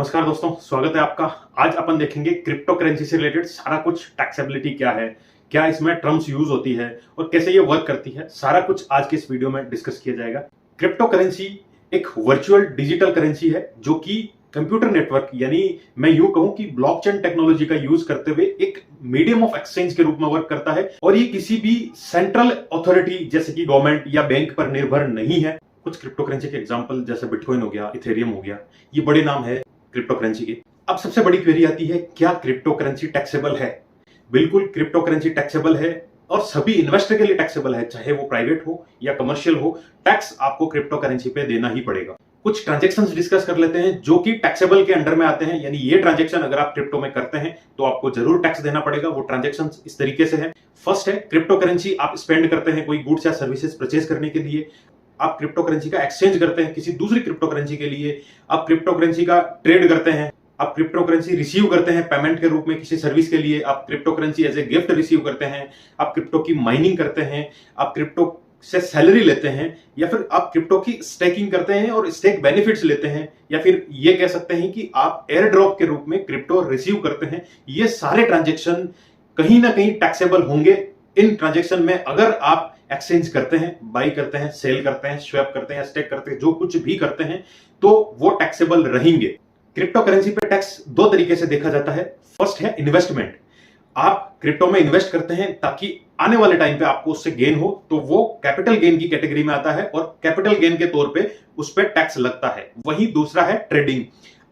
नमस्कार दोस्तों, स्वागत है आपका। आज अपन देखेंगे क्रिप्टो करेंसी से रिलेटेड सारा कुछ। टैक्सेबिलिटी क्या है, क्या इसमें टर्म्स यूज होती है और कैसे ये वर्क करती है, सारा कुछ आज के इस वीडियो में डिस्कस किया जाएगा। क्रिप्टो करेंसी एक वर्चुअल डिजिटल करेंसी है जो कि कंप्यूटर नेटवर्क यानी मैं यूं कहूं कि ब्लॉकचेन टेक्नोलॉजी का यूज करते हुए एक मीडियम ऑफ एक्सचेंज के रूप में वर्क करता है और ये किसी भी सेंट्रल अथॉरिटी जैसे कि गवर्नमेंट या बैंक पर निर्भर नहीं है। कुछ क्रिप्टो करेंसी के एग्जांपल जैसे बिटकॉइन हो गया, इथेरियम हो गया, ये बड़े नाम है क्रिप्टो करेंसी की। अब सबसे बड़ी क्वेरी आती है, क्या क्रिप्टो करेंसी टैक्सेबल है? बिल्कुल, क्रिप्टो करेंसी टैक्सेबल है और सभी इन्वेस्टर के लिए टैक्सेबल है, चाहे वो प्राइवेट हो या कमर्शियल हो। टैक्स आपको क्रिप्टो करेंसी पे देना ही पड़ेगा। कुछ ट्रांजैक्शंस डिस्कस कर लेते हैं जो कि टैक्सेबल के अंडर में आते हैं, यानी ये ट्रांजैक्शन अगर आप क्रिप्टो में करते हैं तो आपको जरूर टैक्स देना पड़ेगा। वो ट्रांजैक्शंस इस तरीके से है। फर्स्ट है, क्रिप्टो करेंसी आप स्पेंड करते हैं कोई गुड्स या सर्विसेज परचेज करने के लिए। आप क्रिप्टो करेंसी का एक्सचेंज करते हैं किसी दूसरी क्रिप्टो करेंसी के लिए। आप क्रिप्टो करेंसी का ट्रेड करते हैं। आप क्रिप्टो करेंसी रिसीव करते हैं पेमेंट के रूप में किसी सर्विस के लिए। आप crypto currency as a gift receive करते हैं। आप क्रिप्टो की माइनिंग करते हैं। आप क्रिप्टो से सैलरी लेते हैं, या फिर आप क्रिप्टो की स्टेकिंग करते हैं और स्टेक बेनिफिट्स लेते हैं, या फिर ये कह सकते हैं कि आप एयर ड्रॉप के रूप में क्रिप्टो रिसीव करते हैं। ये सारे ट्रांजेक्शन कहीं ना कहीं टैक्सेबल होंगे। इन ट्रांजेक्शन में अगर आप एक्सचेंज करते हैं, बाई करते हैं, सेल करते हैं, स्वैप करते हैं, स्टेक करते हैं, जो कुछ भी करते हैं तो वो टैक्सेबल रहेंगे। क्रिप्टो करेंसी पे टैक्स दो तरीके से देखा जाता है। फर्स्ट है इन्वेस्टमेंट। आप क्रिप्टो में इन्वेस्ट करते हैं ताकि आने वाले टाइम पे आपको उससे गेन हो, तो वो कैपिटल गेन की कैटेगरी में आता है और कैपिटल गेन के तौर पे उस पर टैक्स लगता है। वहीं दूसरा है ट्रेडिंग।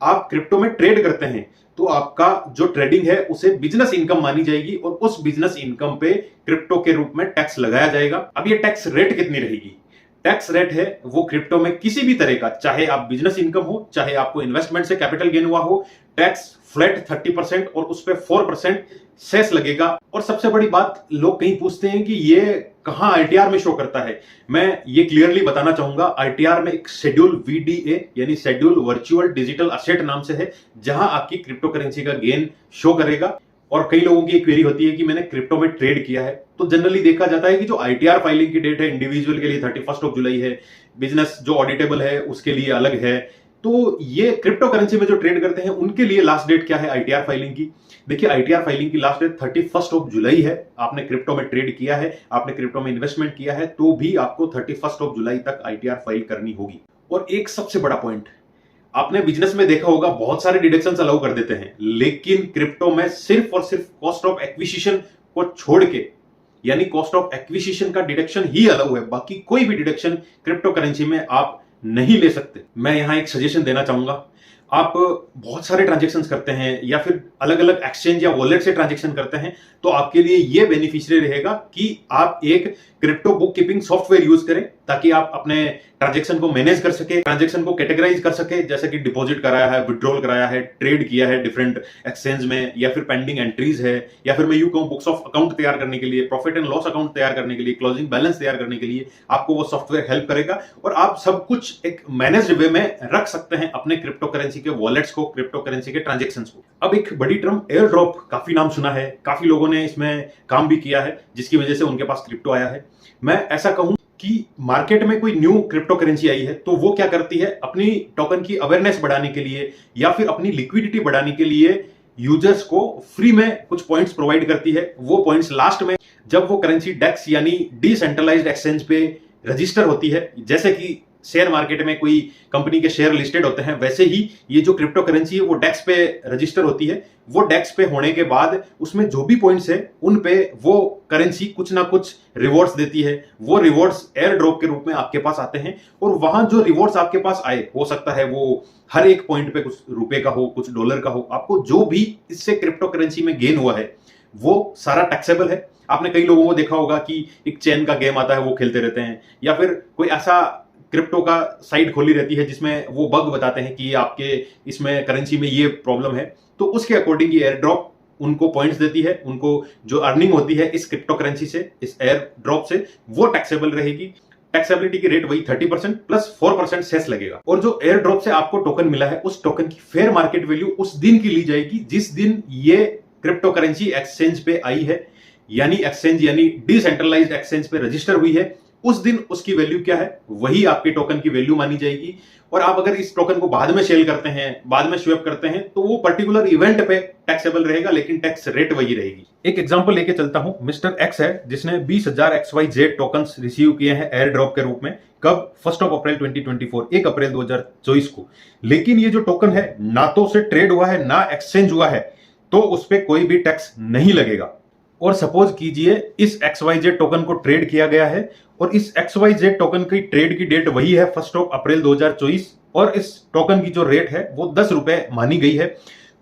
आप क्रिप्टो में ट्रेड करते हैं तो आपका जो ट्रेडिंग है उसे बिजनेस इनकम मानी जाएगी और उस बिजनेस इनकम पे क्रिप्टो के रूप में टैक्स लगाया जाएगा। अब ये टैक्स रेट कितनी रहेगी? टैक्स रेट है वो क्रिप्टो में किसी भी तरह का, चाहे आप बिजनेस इनकम हो, चाहे आपको इन्वेस्टमेंट से कैपिटल गेन हुआ हो, टैक्स फ्लैट 30% और उस पर 4% सेस लगेगा। और सबसे बड़ी बात, लोग कहीं पूछते हैं कि ये कहां आईटीआर में शो करता है। मैं ये क्लियरली बताना चाहूंगा, आईटीआर में एक शेड्यूल वीडीए यानी शेड्यूल वर्चुअल डिजिटल असेट नाम से है, जहां आपकी क्रिप्टो करेंसी का गेन शो करेगा। और कई लोगों की एक क्वेरी होती है कि मैंने क्रिप्टो में ट्रेड किया है, तो जनरली देखा जाता है कि जो आईटीआर फाइलिंग की डेट है इंडिविजुअल के लिए 31 जुलाई है, बिजनेस जो ऑडिटेबल है उसके लिए अलग है। तो ये क्रिप्टो करेंसी में जो ट्रेड करते हैं उनके लिए लास्ट डेट क्या है आईटीआर फाइलिंग की? देखिए, आईटीआर फाइलिंग की लास्ट डेट 31 जुलाई है। आपने क्रिप्टो में ट्रेड किया है, आपने क्रिप्टो में इन्वेस्टमेंट किया है, तो भी आपको 31 जुलाई तक आईटीआर फाइल करनी होगी। और एक सबसे बड़ा पॉइंट, आपने बिजनेस में देखा होगा बहुत सारे डिडक्शंस अलाउ कर देते हैं, लेकिन क्रिप्टो में सिर्फ और सिर्फ कॉस्ट ऑफ एक्विजिशन को छोड़ के, यानी कॉस्ट ऑफ एक्विजिशन का डिडक्शन ही अलाउ है, बाकी कोई भी डिडक्शन क्रिप्टो करेंसी में आप नहीं ले सकते। मैं यहां एक सजेशन देना चाहूंगा, आप बहुत सारे ट्रांजैक्शंस करते हैं या फिर अलग अलग एक्सचेंज या वॉलेट से ट्रांजैक्शन करते हैं, तो आपके लिए यह बेनिफिशियरी रहेगा कि आप एक crypto book keeping software use करें ताकि आप अपने ट्रांजैक्शन को मैनेज कर सके, ट्रांजैक्शन को कैटेगराइज कर सके, जैसे कि डिपॉजिट कराया है, विड्रॉल कराया है, ट्रेड किया है डिफरेंट एक्सचेंज में, या फिर पेंडिंग एंट्रीज है, या फिर मैं यूं कहूं बुक्स ऑफ अकाउंट तैयार करने के लिए, प्रॉफिट एंड लॉस अकाउंट तैयार करने के लिए, क्लोजिंग बैलेंस तैयार करने के लिए आपको वो सॉफ्टवेयर हेल्प करेगा और आप सब कुछ एक मैनेज्ड वे में रख सकते हैं अपने क्रिप्टो करेंसी के वॉलेट्स को, क्रिप्टो करेंसी के ट्रांजैक्शंस को। अब एक बड़ी टर्म एयर ड्रॉप, काफी नाम सुना है, काफी लोगों ने इसमें काम भी किया है जिसकी वजह से उनके पास क्रिप्टो आया है। मैं ऐसा कहूं कि मार्केट में कोई न्यू क्रिप्टो करेंसी आई है तो वो क्या करती है, अपनी टोकन की अवेयरनेस बढ़ाने के लिए या फिर अपनी लिक्विडिटी बढ़ाने के लिए यूजर्स को फ्री में कुछ पॉइंट्स प्रोवाइड करती है। वो पॉइंट्स लास्ट में जब वो करेंसी डेक्स यानी डिसेंट्रलाइज्ड एक्सचेंज पे रजिस्टर होती है, जैसे कि शेयर मार्केट में कोई कंपनी के शेयर लिस्टेड होते हैं, वैसे ही ये जो क्रिप्टो करेंसी है वो डेक्स पे रजिस्टर होती है। वो डेक्स पे होने के बाद उसमें जो भी पॉइंट्स है उन पे वो करेंसी कुछ ना कुछ रिवॉर्ड्स देती है। वो रिवॉर्ड्स एयर ड्रॉप के रूप में आपके पास आते हैं और वहां जो रिवॉर्ड्स आपके पास आए, हो सकता है वो हर एक पॉइंट पे कुछ रुपए का हो, कुछ डॉलर का हो, आपको जो भी इससे क्रिप्टो करेंसी में गेन हुआ है वो सारा टैक्सेबल है। आपने कई लोगों को देखा होगा कि एक चेन का गेम आता है वो खेलते रहते हैं, या फिर कोई ऐसा क्रिप्टो का साइट खोली रहती है जिसमें वो बग बताते हैं कि आपके इसमें करेंसी में ये प्रॉब्लम है, तो उसके अकॉर्डिंग ये एयर ड्रॉप उनको पॉइंट्स देती है। उनको जो अर्निंग होती है इस क्रिप्टो करेंसी से, इस एयर ड्रॉप से, वो टैक्सेबल रहेगी। टैक्सेबिलिटी की रेट वही 30% प्लस 4% सेस लगेगा। और जो एयर ड्रॉप से आपको टोकन मिला है उस टोकन की फेयर मार्केट वैल्यू उस दिन की ली जाएगी जिस दिन ये क्रिप्टो करेंसी एक्सचेंज पे आई है, यानी एक्सचेंज यानी डिसेंट्रलाइज्ड एक्सचेंज पे रजिस्टर हुई है, उस दिन उसकी वैल्यू क्या है, वही आपके टोकन की वैल्यू मानी जाएगी। और आप अगर इस टोकन को बाद में सेल करते हैं, बाद में स्वैप करते हैं, तो वो पर्टिकुलर इवेंट पे टैक्सेबल रहेगा, लेकिन टैक्स रेट वही रहेगी। एक एग्जांपल लेके चलता हूं। मिस्टर एक्स है जिसने 20,000 XYZ टोकन्स रिसीव किए हैं एयर ड्रॉप के रूप में। कब? 1 अप्रैल 2024, 1 अप्रैल 2024 को। लेकिन ये जो टोकन है ना तो उसे ट्रेड हुआ है ना एक्सचेंज हुआ है, तो उस पर कोई भी टैक्स नहीं लगेगा। और सपोज कीजिए इस XYZ टोकन को ट्रेड किया गया है और इस XYZ टोकन की ट्रेड की डेट वही है 1 अप्रैल 2024 और इस टोकन की जो रेट है वो 10 रुपए मानी गई है।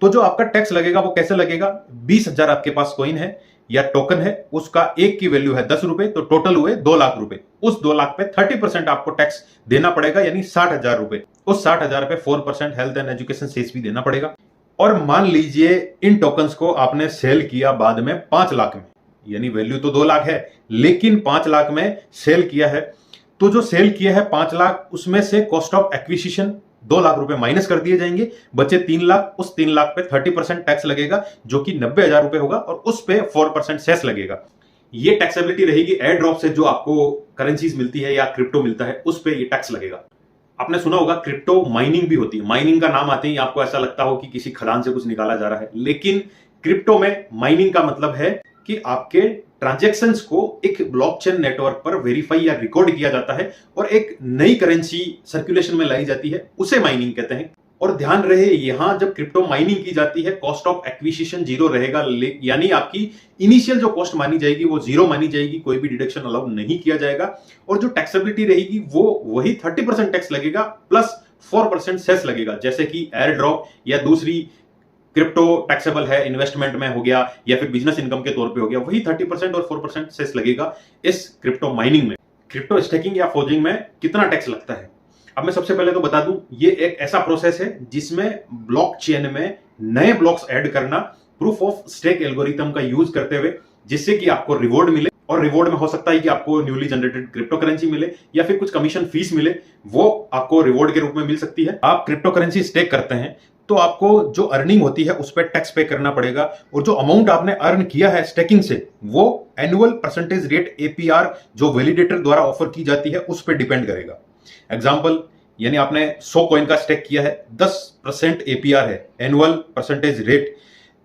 तो जो आपका टैक्स लगेगा वो कैसे लगेगा? 20,000 आपके पास कॉइन है या टोकन है, उसका एक की वैल्यू है 10 रुपए, तो टोटल हुए 2 लाख रुपए। उस 2 लाख पे 30% आपको टैक्स देना पड़ेगा, यानी 60,000 रुपए। उस 60,000 पे 4% हेल्थ एंड एजुकेशन सेस भी देना पड़ेगा। और मान लीजिए इन टोकन्स को आपने सेल किया बाद में 5 लाख में, यानी वैल्यू तो 2 लाख है लेकिन 5 लाख में सेल किया है। तो जो सेल किया है 5 लाख, उसमें से कॉस्ट ऑफ एक्विजिशन 2 लाख रुपए माइनस कर दिए जाएंगे, बचे 3 लाख। उस 3 लाख पे 30% टैक्स लगेगा जो कि 90,000 रुपए होगा और उस पे 4% सेस लगेगा। ये टैक्सेबिलिटी रहेगी एयर ड्रॉप से जो आपको करेंसीज मिलती है या क्रिप्टो मिलता है, उस पे ये टैक्स लगेगा। आपने सुना होगा क्रिप्टो माइनिंग भी होती है। माइनिंग का नाम आते ही आपको ऐसा लगता हो कि किसी खदान से कुछ निकाला जा रहा है, लेकिन क्रिप्टो में माइनिंग का मतलब है कि आपके ट्रांजैक्शंस को एक ब्लॉकचेन नेटवर्क पर वेरीफाई या रिकॉर्ड किया जाता है और एक नई करेंसी सर्कुलेशन में लाई जाती है, उसे माइनिंग कहते हैं। और ध्यान रहे, यहां जब क्रिप्टो माइनिंग की जाती है कॉस्ट ऑफ एक्विजिशन 0 रहेगा, यानी आपकी इनिशियल जो कॉस्ट मानी जाएगी वो 0 मानी जाएगी, कोई भी डिडक्शन अलाउ नहीं किया जाएगा। और जो टैक्सेबिलिटी रहेगी वो वही 30% टैक्स लगेगा प्लस 4% सेस लगेगा, जैसे कि एयर ड्रॉप या दूसरी क्रिप्टो टैक्सेबल है, इन्वेस्टमेंट में हो गया या फिर बिजनेस इनकम के तौर पे हो गया, वही 30% और 4% सेस लगेगा इस क्रिप्टो माइनिंग में। क्रिप्टो स्टेकिंग या फोर्जिंग में कितना टैक्स लगता है, अब मैं सबसे पहले तो बता दूं, ये एक ऐसा प्रोसेस है जिसमें ब्लॉकचेन में नए ब्लॉक्स ऐड करना प्रूफ ऑफ स्टेक एल्गोरिथम का यूज करते हुए, जिससे कि आपको रिवॉर्ड मिले। और रिवॉर्ड में हो सकता है कि आपको न्यूली जनरेटेड क्रिप्टो करेंसी मिले या फिर कुछ कमीशन फीस मिले, वो आपको रिवॉर्ड के रूप में मिल सकती है। आप क्रिप्टो करेंसी स्टेक करते हैं तो आपको जो अर्निंग होती है उस पर टैक्स पे करना पड़ेगा, और जो अमाउंट आपने अर्न किया है स्टेकिंग से वो एनुअल परसेंटेज रेट APR जो वैलिडेटर द्वारा ऑफर की जाती है उस पर डिपेंड करेगा। एग्जाम्पल, यानी आपने 100 कॉइन का स्टेक किया है, 10% APR है एनुअल परसेंटेज रेट,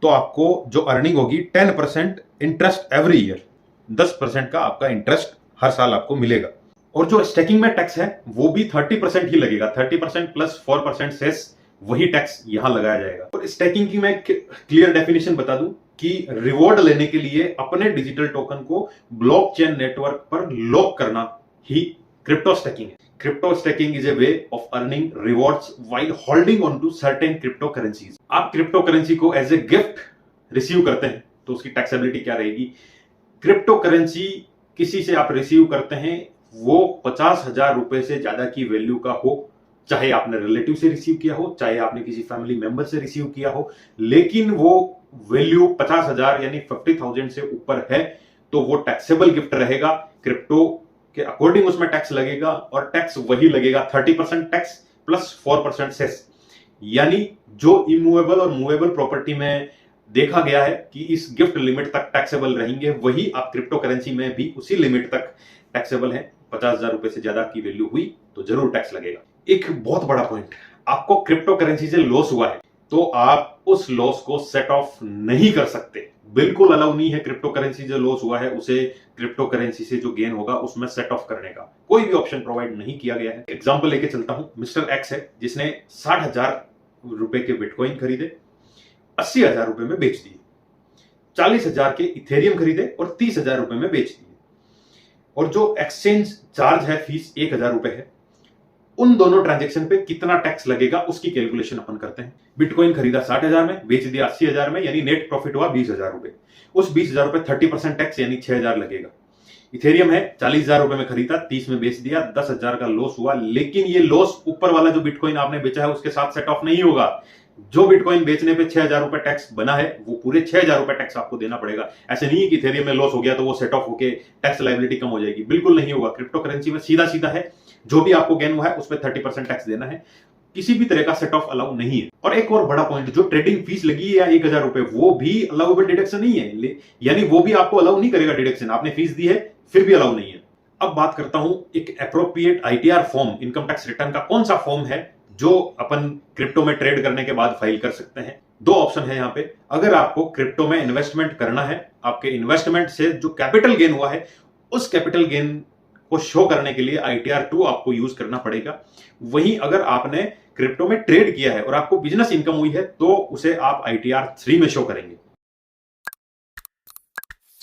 तो आपको जो अर्निंग होगी 10% इंटरेस्ट एवरी ईयर, 10% का आपका इंटरेस्ट हर साल आपको मिलेगा। और जो स्टेकिंग में टैक्स है वो भी 30% ही लगेगा, 30% प्लस 4% सेस, वही टैक्स यहां लगाया जाएगा। और स्टेकिंग की मैं क्लियर डेफिनेशन बता दूं कि रिवॉर्ड लेने के लिए अपने डिजिटल टोकन को ब्लॉकचेन नेटवर्क पर लॉक करना ही क्रिप्टो स्टेकिंग है। Crypto staking is a way of earning rewards while holding on to certain crypto currencies. आप क्रिप्टो करेंसी को एज ए गिफ्ट रिसीव करते हैं तो उसकी टैक्सेबिलिटी क्या रहेगी? क्रिप्टो करेंसी किसी से आप रिसीव करते हैं वो 50,000 रुपए से ज्यादा की वैल्यू का हो, चाहे आपने रिलेटिव से रिसीव किया हो, चाहे आपने किसी फैमिली मेंबर से रिसीव किया हो, लेकिन वो वैल्यू 50,000 यानी 50,000 से ऊपर है तो वो टैक्सेबल गिफ्ट रहेगा। क्रिप्टो के अकॉर्डिंग उसमें टैक्स लगेगा और टैक्स वही लगेगा, 30% टैक्स प्लस 4% सेस। यानी जो इमूवेबल और मूवेबल प्रॉपर्टी में देखा गया है कि इस गिफ्ट लिमिट तक टैक्सेबल रहेंगे, वही आप क्रिप्टो करेंसी में भी उसी लिमिट तक टैक्सेबल है। 50,000 रुपए से ज्यादा की वैल्यू हुई तो जरूर टैक्स लगेगा। एक बहुत बड़ा पॉइंट, आपको क्रिप्टो करेंसी से लॉस हुआ है तो आप उस लॉस को सेट ऑफ नहीं कर सकते, बिल्कुल अलाउ नहीं है। क्रिप्टो करेंसी जो लॉस हुआ है उसे क्रिप्टो करेंसी से जो गेन होगा उसमें सेट ऑफ करने का कोई भी ऑप्शन प्रोवाइड नहीं किया गया है। एग्जांपल लेके चलता हूं, मिस्टर एक्स है जिसने 60,000 रुपए के बिटकॉइन खरीदे, 80,000 रुपए में बेच दिए, 40,000 के इथेरियम खरीदे और 30,000 रुपए में बेच दिए। और जो एक्सचेंज चार्ज है, फीस 1,000 रुपए है, उन दोनों ट्रांजैक्शन पे कितना टैक्स लगेगा उसकी कैलकुलेशन अपन करते हैं। बिटकॉइन खरीदा 60,000 में, बेच दिया 80,000 में, यानी नेट प्रॉफिट हुआ 20,000 रुपए। उस 20,000 रुपए 30% टैक्स यानी 6,000 लगेगा। इथेरियम है 40,000 रुपए में खरीदा, 30 में बेच दिया, 10,000 का लॉस हुआ, लेकिन ये लॉस ऊपर वाला जो बिटकॉइन आपने बेचा है उसके साथ सेट ऑफ नहीं होगा। जो बिटकॉइन बेचने पे 6,000 रुपए टैक्स बना है वो पूरे 6,000 रुपए टैक्स आपको देना पड़ेगा। ऐसे नहीं है कि इथेरियम में लॉस हो गया तो वो सेट ऑफ होके टैक्स लायबिलिटी कम हो जाएगी, बिल्कुल नहीं होगा। क्रिप्टो करेंसी में सीधा सीधा है, जो भी आपको गेन हुआ है उस पर 30% टैक्स देना है, किसी भी तरह का सेट ऑफ अलाउ नहीं है। और एक और बड़ा पॉइंट, जो ट्रेडिंग फीस लगी है या 1,000 रुपए, वो भी अलाउएबल डिडक्शन नहीं है, यानी वो भी आपको अलाउ नहीं करेगा डिडक्शन। आपने फीस दी है फिर भी अलाउ नहीं है। अब बात करता हूं एक appropriate ITR form, income tax return का कौन सा फॉर्म है जो अपन क्रिप्टो में ट्रेड करने के बाद फाइल कर सकते हैं। दो ऑप्शन है यहाँ पे। अगर आपको क्रिप्टो में इन्वेस्टमेंट करना है, आपके इन्वेस्टमेंट से जो कैपिटल गेन हुआ है उस कैपिटल गेन को शो करने के लिए ITR 2 आपको यूज करना पड़ेगा। वहीं अगर आपने क्रिप्टो में ट्रेड किया है और आपको बिजनेस इनकम हुई है तो उसे आप ITR 3 में शो करेंगे।